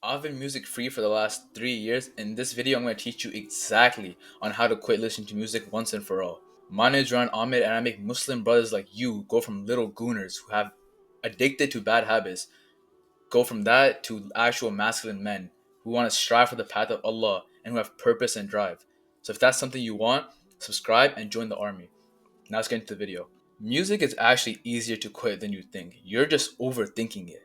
I've been music free for the last 3 years. In this video, I'm going to teach you exactly on how to quit listening to music once and for all. My name is Ron Ahmed, and I make Muslim brothers like you go from little gooners who have addicted to bad habits, go from that to actual masculine men who want to strive for the path of Allah and who have purpose and drive. So if that's something you want, subscribe and join the army. Now let's get into the video. Music is actually easier to quit than you think. You're just overthinking it.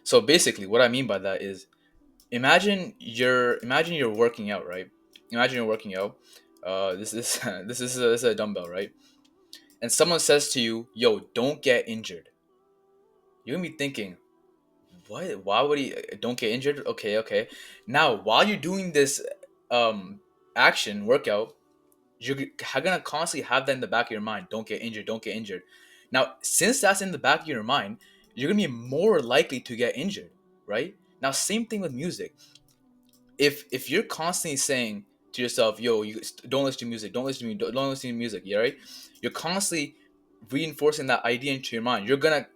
So basically, what I mean by that is imagine you're working out, right? Imagine you're working out. This is this is a dumbbell, right? And someone says to you, "Yo, don't get injured." You're gonna be thinking, "What? Why would he? Don't get injured?" Okay, okay. Now, while you're doing this um action workout, you're gonna constantly have that in the back of your mind. Don't get injured. Don't get injured. Now, since that's in the back of your mind, you're gonna be more likely to get injured, right? Now, same thing with music. If you're constantly saying to yourself, "Yo, you don't listen to music, don't listen to me, don't listen to music," yeah, right? You're constantly reinforcing that idea into your mind. You're gonna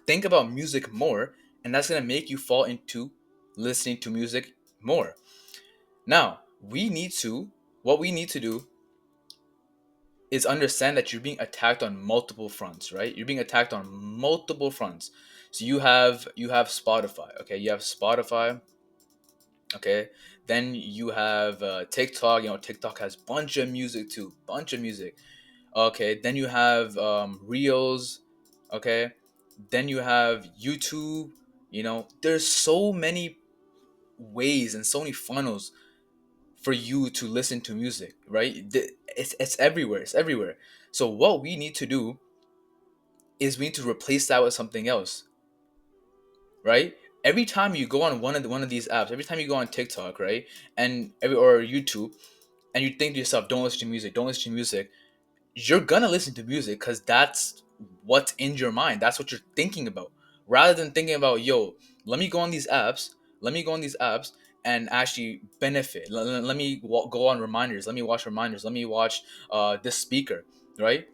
think about music more, and that's gonna make you fall into listening to music more. Now, what we need to do is understand that you're being attacked on multiple fronts, right? You're being attacked on multiple fronts. So you have Spotify, okay? You have Spotify, okay. Then you have TikTok. TikTok has bunch of music too, bunch of music. Okay, then you have Reels, okay. Then you have YouTube. There's so many ways and so many funnels for you to listen to music, right? It's everywhere, it's everywhere. So what we need to do is we need to replace that with something else, right? Every time you go on one of these apps, every time you go on TikTok, right, and or YouTube, and you think to yourself, "Don't listen to music, don't listen to music," you're gonna listen to music because that's what's in your mind. That's what you're thinking about, rather than thinking about, "Yo, let me go on these apps, let me go on these apps and actually benefit. Let me go on reminders. Let me watch reminders. Let me watch this speaker." Right?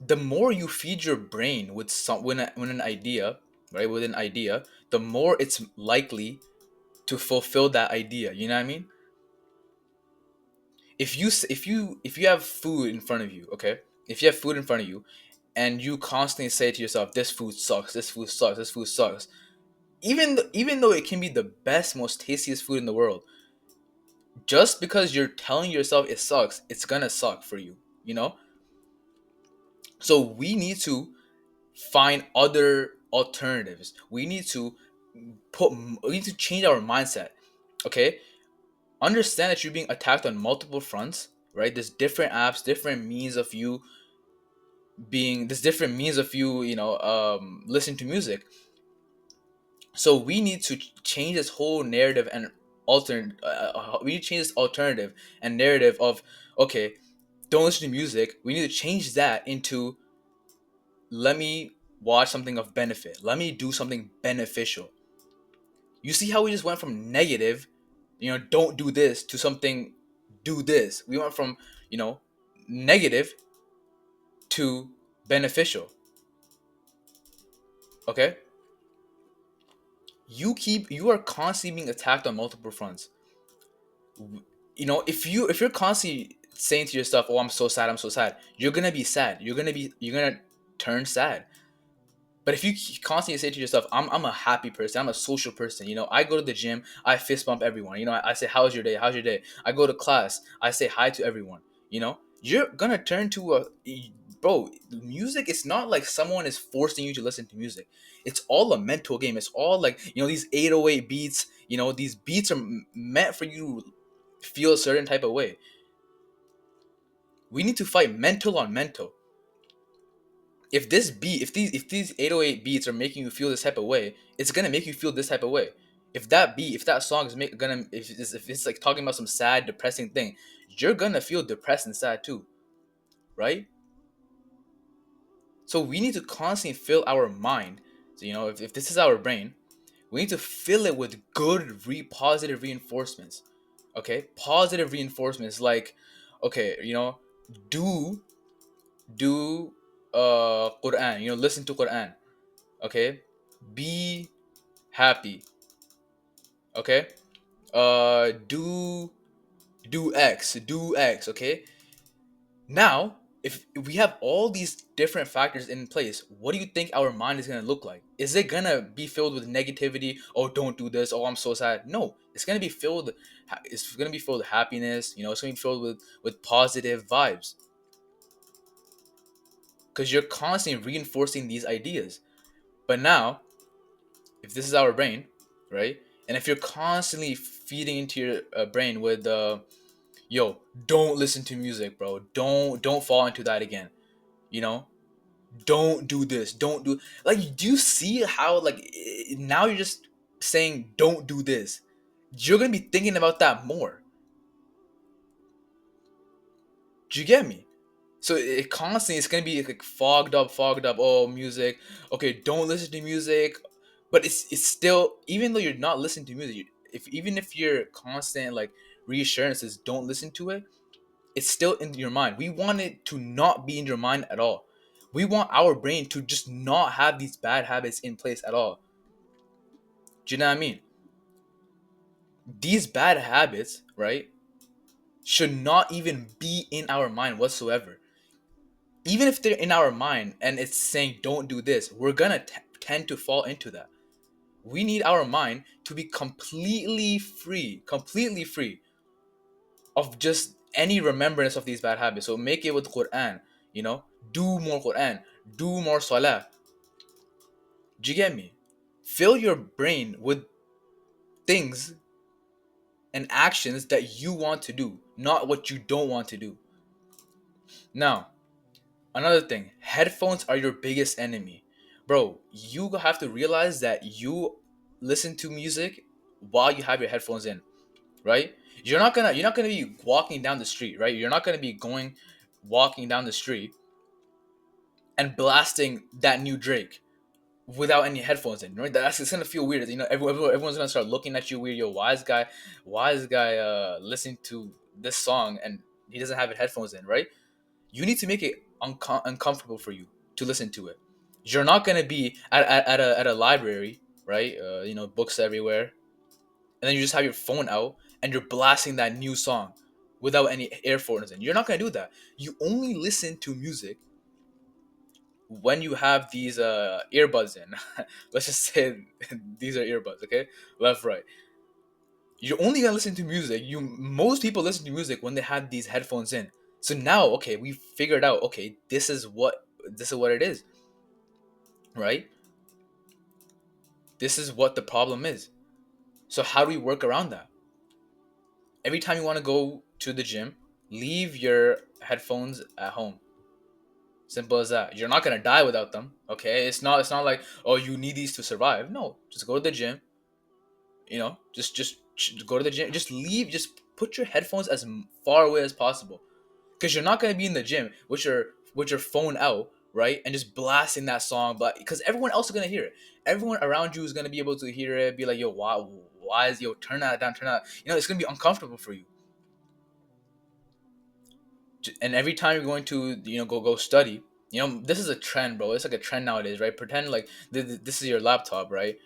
The more you feed your brain with when an idea, right, with an idea, the more it's likely to fulfill that idea. You know what I mean? If you have food in front of you, okay, if you have food in front of you, and you constantly say to yourself, "This food sucks, this food sucks, this food sucks," even though it can be the best, most tastiest food in the world, just because you're telling yourself it sucks, it's gonna suck for you. you know so we need to find other alternatives. We need to change our mindset. Okay, understand that you're being attacked on multiple fronts, right? There's different apps, different means of you there's different means of listening to music. So we need to change this whole narrative and we need to change this alternative and narrative of, okay, don't listen to music. We need to change that into, let me watch something of benefit, let me do something beneficial. You see how we just went from negative, don't do this, to something, do this. We went from, negative to beneficial. Okay, you are constantly being attacked on multiple fronts. If you're constantly saying to yourself, "Oh, I'm so sad, I'm so sad," you're gonna be sad. You're gonna turn sad. But if you constantly say to yourself, I'm a happy person, I'm a social person, I go to the gym, I fist bump everyone, I say, "How's your day? How's your day?" I go to class, I say hi to everyone, you're gonna turn to bro, music is not like someone is forcing you to listen to music. It's all a mental game. It's all like, these 808 beats, these beats are meant for you to feel a certain type of way. We need to fight mental on mental. If these 808 beats are making you feel this type of way, it's gonna make you feel this type of way. If that song is if it's like talking about some sad, depressing thing, you're gonna feel depressed and sad too, right? So we need to constantly fill our mind. So, if this is our brain, we need to fill it with good, positive reinforcements. Okay, positive reinforcements like, okay, do do Quran. Listen to Quran. Okay, be happy. Okay. Do do X. Okay. Now, if we have all these different factors in place, what do you think our mind is gonna look like? Is it gonna be filled with negativity? Oh, don't do this. Oh, I'm so sad. No, it's gonna be filled. It's gonna be filled with happiness. You know, it's gonna be filled with positive vibes because you're constantly reinforcing these ideas. But now, if this is our brain, right, and if you're constantly feeding into your brain with yo, don't listen to music, bro. Don't fall into that again. You know, don't do this, don't do, like, do you see how, like, now you're just saying don't do this, you're gonna be thinking about that more. Do you get me? So it constantly, it's gonna be like fogged up. Oh, music, okay, don't listen to music. But it's still, even though you're not listening to music, if even if your constant like reassurance is don't listen to it, it's still in your mind. We want it to not be in your mind at all. We want our brain to just not have these bad habits in place at all. Do you know what I mean? These bad habits, right, should not even be in our mind whatsoever. Even if they're in our mind and it's saying don't do this, we're gonna tend to fall into that. We need our mind to be completely free of just any remembrance of these bad habits. So make it with Quran, you know, do more Quran, do more Salah. Do you get me? Fill your brain with things and actions that you want to do, not what you don't want to do. Now, another thing, headphones are your biggest enemy. Bro, you have to realize that you listen to music while you have your headphones in, right? You're not gonna be walking down the street, right? You're not gonna be going walking down the street and blasting that new Drake without any headphones in, right? That's, it's gonna feel weird. You know, everyone's gonna start looking at you weird. Yo, why is this guy listening to this song and he doesn't have headphones in, right? You need to make it uncomfortable for you to listen to it. You're not gonna be at a library, right? You know, books everywhere, and then you just have your phone out and you're blasting that new song without any earphones in. You're not gonna do that. You only listen to music when you have these earbuds in. Let's just say these are earbuds, okay? Left, right. You're only gonna listen to music. Most people listen to music when they have these headphones in. So now, okay, we figured out. Okay, this is what it is, right? This is what the problem is. So how do we work around that? Every time you want to go to the gym, leave your headphones at home. Simple as that. You're not gonna die without them. Okay, it's not like, oh, you need these to survive. No, just go to the gym. You know, just go to the gym. Just leave. Just put your headphones as far away as possible, because you're not gonna be in the gym with your phone out, right, and just blasting that song, but because everyone else is gonna hear it. Everyone around you is gonna be able to hear it. Be like, yo, why is, yo, turn that down, turn that. You know, it's gonna be uncomfortable for you. And every time you're going to, you know, go study, you know, this is a trend, bro. It's like a trend nowadays, right? Pretend like this is your laptop, right?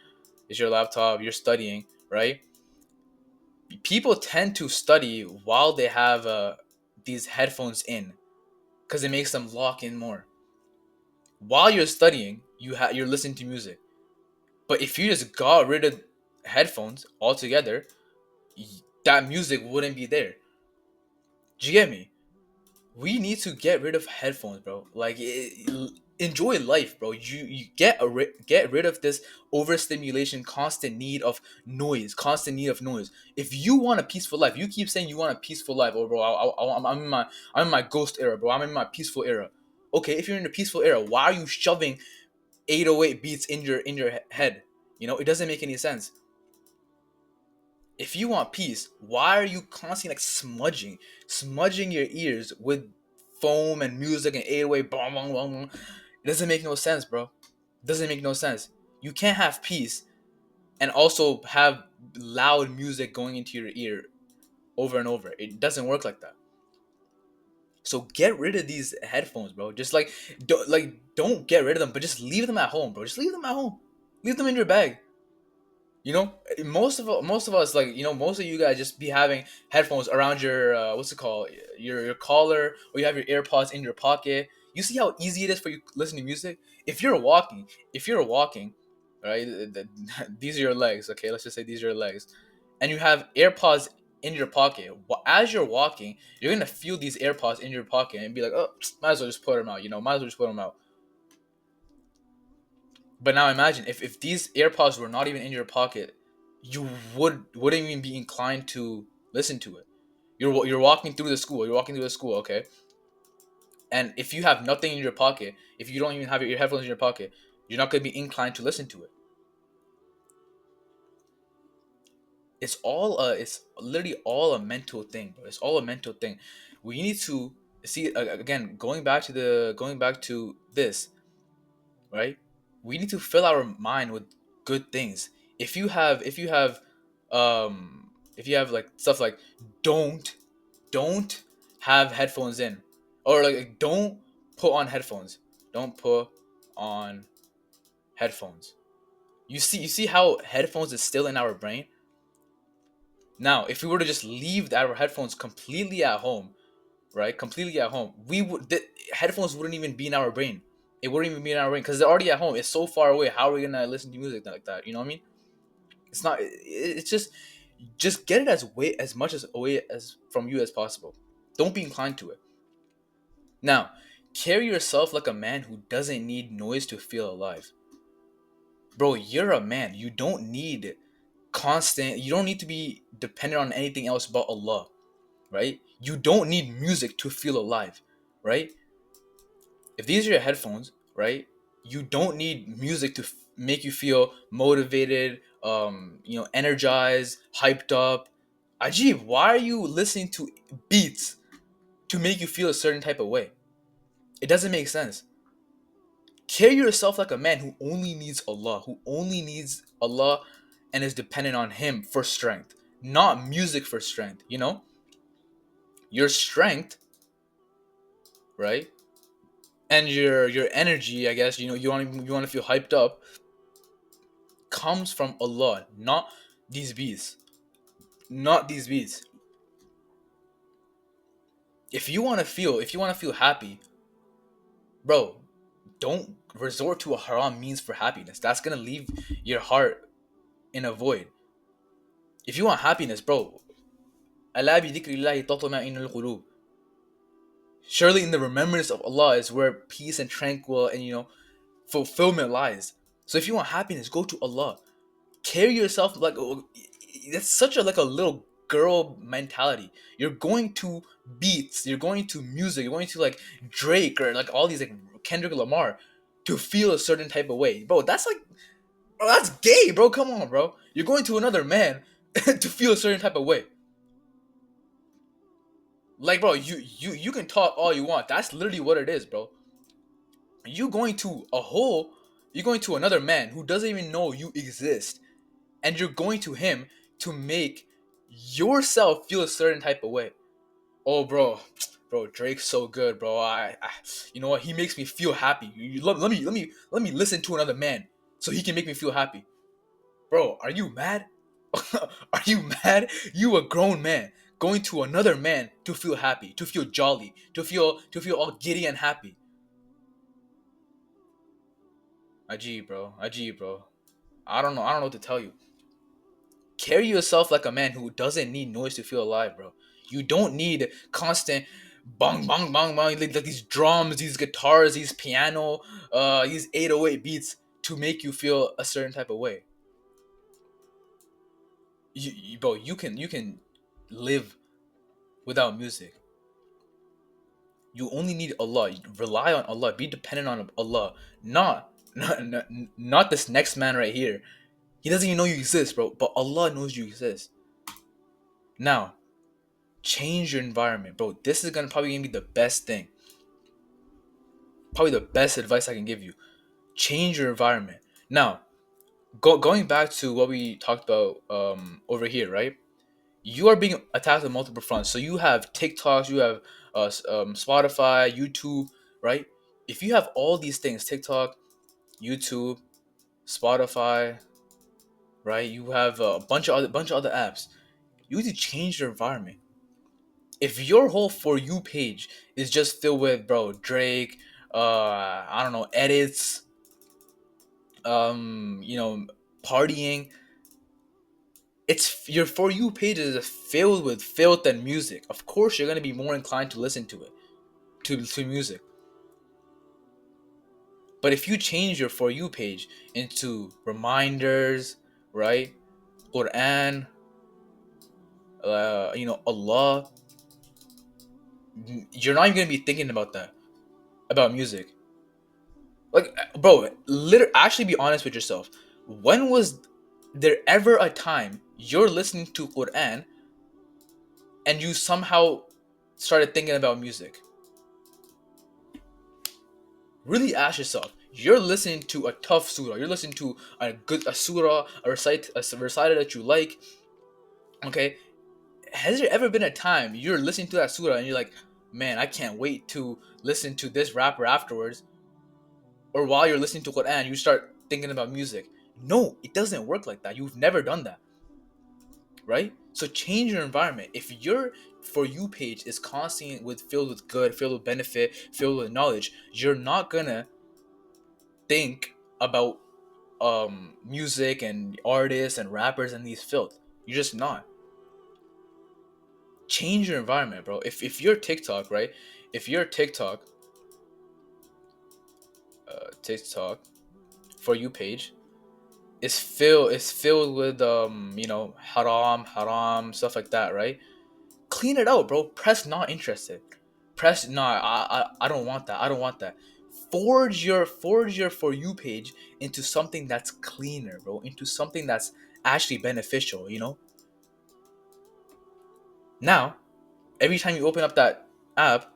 It's your laptop, you're studying, right? People tend to study while they have these headphones in, because it makes them lock in more. While you're studying, you're listening to music. But if you just got rid of headphones altogether, that music wouldn't be there. Do you get me? We need to get rid of headphones, bro. Like, enjoy life, bro. You get rid of this overstimulation, constant need of noise. If you want a peaceful life, you keep saying you want a peaceful life. Oh, bro, I'm in my ghost era, bro. I'm in my peaceful era. Okay, if you're in the peaceful era, why are you shoving 808 beats in your head? You know, it doesn't make any sense. If you want peace, why are you constantly like smudging your ears with foam and music and 808 bong bong bong bong? It doesn't make no sense, bro. It doesn't make no sense. You can't have peace and also have loud music going into your ear over and over. It doesn't work like that. So get rid of these headphones, bro. Just don't get rid of them, but just leave them at home, bro. Just leave them at home. Leave them in your bag. You know, most of us, like, most of you guys just be having headphones around your what's it called, your collar, or you have your AirPods in your pocket. You see how easy it is for you listening to music. If you're walking, right? These are your legs. Okay, let's just say these are your legs, and you have AirPods in your pocket. As you're walking, you're gonna feel these AirPods in your pocket and be like, oh, might as well just put them out. Might as well just put them out. But now imagine if these AirPods were not even in your pocket, you wouldn't even be inclined to listen to it. You're walking through the school. You're walking through the school, okay? And if you have nothing in your pocket, if you don't even have your headphones in your pocket, you're not gonna be inclined to listen to it. It's literally all a mental thing, bro. It's all a mental thing. We need to see, again, going back to this, right? We need to fill our mind with good things. If you have like stuff like don't don't have headphones in, or like don't put on headphones. Don't put on headphones. You see how headphones is still in our brain. Now, if we were to just leave our headphones completely at home, right? Completely at home, the headphones wouldn't even be in our brain. It wouldn't even be in our brain because they're already at home. It's so far away. How are we gonna listen to music like that? You know what I mean? It's not. It's just get it as much as away as from you as possible. Don't be inclined to it. Now, carry yourself like a man who doesn't need noise to feel alive. Bro, you're a man. You don't need constant. You don't need to be dependent on anything else but Allah, right? You don't need music to feel alive, right? If these are your headphones, right? You don't need music to make you feel motivated, energized, hyped up. Ajib, why are you listening to beats to make you feel a certain type of way? It doesn't make sense. Carry yourself like a man who only needs Allah, who only needs Allah and is dependent on Him for strength, not music for strength. Your strength, right? And your energy, I guess, you want to feel hyped up, comes from Allah, not these beats. Not these beats. If you want to feel happy, bro, don't resort to a haram means for happiness. That's going to leave your heart in a void. If you want happiness, bro, ألا بذكر الله تطمئن القلوب. Surely in the remembrance of Allah is where peace and tranquil and fulfillment lies. So if you want happiness, go to Allah. Carry yourself like, that's such a like a little girl mentality. You're going to beats, you're going to music, you're going to like Drake or like all these like Kendrick Lamar to feel a certain type of way, bro. That's like, bro, that's gay, bro. Come on, bro. You're going to another man to feel a certain type of way. Like, bro, you can talk all you want. That's literally what it is, bro. You going to a hole. You're going to another man who doesn't even know you exist, and you're going to him to make yourself feel a certain type of way. Oh, bro, Drake's so good, bro. You know what? He makes me feel happy. Let me listen to another man so he can make me feel happy. Bro, are you mad? Are you mad? You a grown man going to another man to feel happy, to feel jolly, to feel all giddy and happy. Ajib, bro. Ajib, bro. I don't know what to tell you. Carry yourself like a man who doesn't need noise to feel alive, bro. You don't need constant bang bang bang bang, like these drums, these guitars, these piano, these 808 beats to make you feel a certain type of way. Bro, you can live without music. You only need Allah. Rely on Allah. Be dependent on Allah. Not this next man right here. He doesn't even know you exist, bro. But Allah knows you exist. Now, change your environment, bro. This is probably gonna be the best thing. Probably the best advice I can give you. Change your environment. Now, going back to what we talked about over here, right? You are being attacked on multiple fronts. So you have TikToks, you have Spotify, YouTube, right? If you have all these things, TikTok, YouTube, Spotify, right? You have a bunch of other apps. You need to change your environment. If your whole for you page is just filled with bro Drake, I don't know, edits, you know, partying, it's your for you page is filled with filth and music. Of course, you're gonna be more inclined to listen to it, to music. But if you change your for you page into reminders, right, Quran, you know, Allah, you're not even gonna be thinking about that, about music. Like, bro, literally, actually, be honest with yourself. When was there ever a time you're listening to Quran and you somehow started thinking about music? Really ask yourself. You're listening to a tough surah. You're listening to a surah, a recital that you like. Okay, has there ever been a time you're listening to that surah and you're like, man, I can't wait to listen to this rapper afterwards? Or while you're listening to Quran, you start thinking about music. No, it doesn't work like that. You've never done that, right? So change your environment. If your for you page is constantly filled with good, filled with benefit, filled with knowledge, you're not gonna think about music and artists and rappers and these filth. You're just not. Change your environment, bro. If you're TikTok, right? If you're TikTok for you page is filled with you know, haram stuff like that, right? Clean it out, bro. Press not interested. Press not. I don't want that. I don't want that. Forge your for you page into something that's cleaner, bro. Into something that's actually beneficial. You know. Now, every time you open up that app,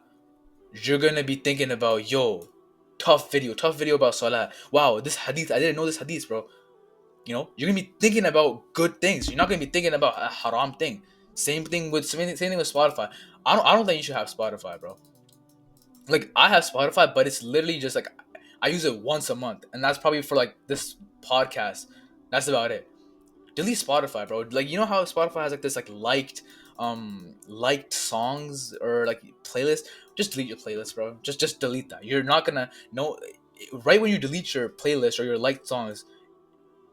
you're gonna be thinking about, yo, tough video about salah. Wow, this hadith. I didn't know this hadith, bro. You know, you're gonna be thinking about good things. You're not gonna be thinking about a haram thing. Same thing with Spotify. I don't think you should have Spotify, bro. Like, I have Spotify, but it's literally just like I use it once a month, and that's probably for like this podcast. That's about it. Delete Spotify, bro. Like, you know how Spotify has like this like liked songs or like playlist. Just delete your playlist, bro. Just delete that. You're not gonna know. Right when you delete your playlist or your liked songs,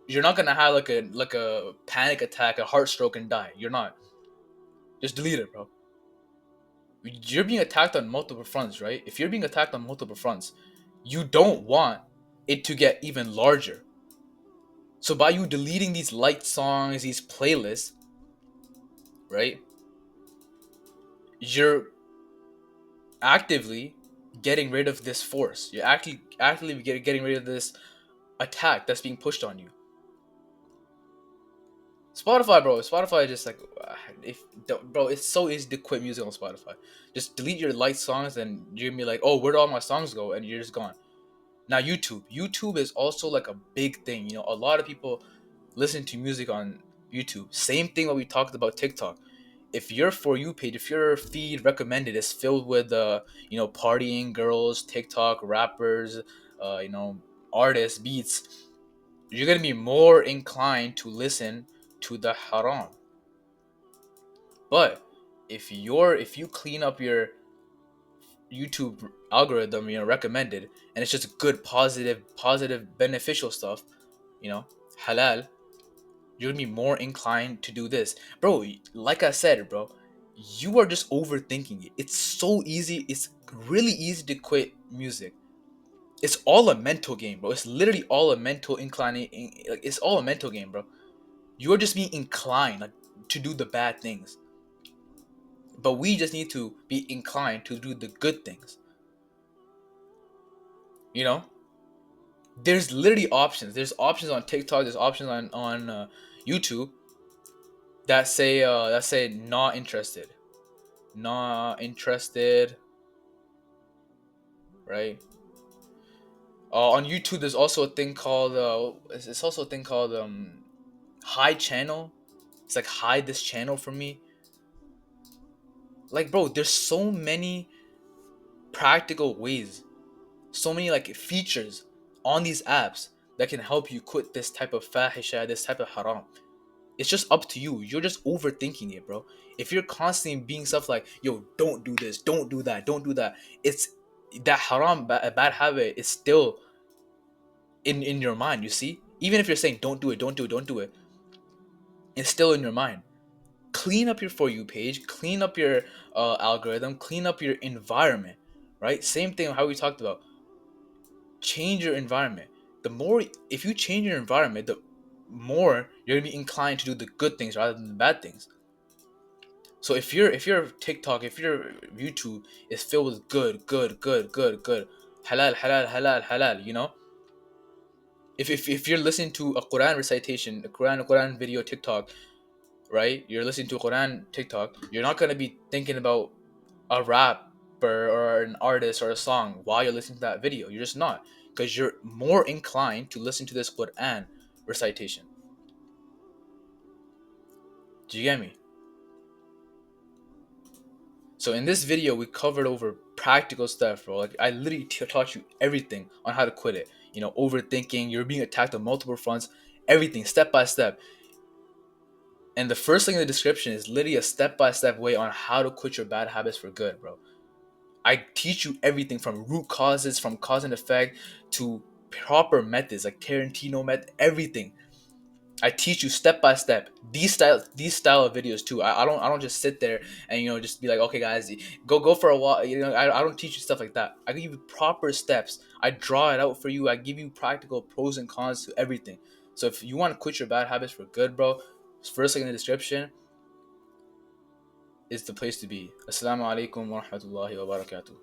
you're not gonna have like a panic attack, a heart stroke, and die. You're not. Just delete it, bro. You're being attacked on multiple fronts, right? If you're being attacked on multiple fronts, you don't want it to get even larger. So by you deleting these liked songs, these playlists, right? You're actively getting rid of this force. You're actually actively getting rid of this attack that's being pushed on you. Spotify, bro. Spotify is just like, if bro, it's so easy to quit music on Spotify. Just delete your liked songs, and you're gonna be like, oh, where'd all my songs go? And you're just gone. Now YouTube is also like a big thing. You know, a lot of people listen to music on YouTube. Same thing what we talked about TikTok. If your for you page, if your feed recommended is filled with you know, partying girls, TikTok rappers, you know, artists, beats, you're gonna be more inclined to listen to the haram. But if you clean up your YouTube algorithm, you know, recommended, and it's just good, positive, beneficial stuff, you know, halal, you're gonna be more inclined to do this, bro. Like I said, bro, you are just overthinking it. It's so easy. It's really easy to quit music. It's all a mental game, bro. It's literally all a mental incline. Like, it's all a mental game, bro. You're just being inclined, like, to do the bad things, but we just need to be inclined to do the good things. You know, there's literally options. There's options on TikTok. There's options on YouTube that say not interested, not interested, right? On YouTube, there's also a thing called it's also a thing called hide channel. It's like, hide this channel from me. Like, bro, there's so many practical ways, so many like features on these apps that can help you quit this type of fahisha, this type of haram. It's just up to you. You're just overthinking it, bro. If you're constantly being stuff like, yo, don't do this, don't do that, don't do that, it's that haram, a bad habit is still in your mind, you see? Even if you're saying, don't do it, don't do it, don't do it, it's still in your mind. Clean up your For You page, clean up your algorithm, clean up your environment, right? Same thing how we talked about. Change your environment. The more, if you change your environment, the more you're gonna be inclined to do the good things rather than the bad things. So if your TikTok, if your YouTube is filled with good, halal, halal, halal, halal, you know, if you're listening to a Quran recitation, a Quran video TikTok, right? You're listening to a Quran TikTok, you're not gonna be thinking about a rapper or an artist or a song while you're listening to that video. You're just not, because you're more inclined to listen to this Quran recitation. Do you get me? So in this video, we covered over practical stuff, bro. Like I literally taught you everything on how to quit it. You know, overthinking, you're being attacked on multiple fronts, everything step by step. And the first thing in the description is literally a step by step way on how to quit your bad habits for good, bro. I teach you everything from root causes, from cause and effect, to proper methods like Tarantino method, everything. I teach you step by step. These style of videos too. I don't just sit there and just be like, okay guys, go for a walk. I don't teach you stuff like that. I give you proper steps. I draw it out for you. I give you practical pros and cons to everything. So if you want to quit your bad habits for good, bro, first link in the description is the place to be. Assalamu alaikum wa rahmatullahi wa barakatuh.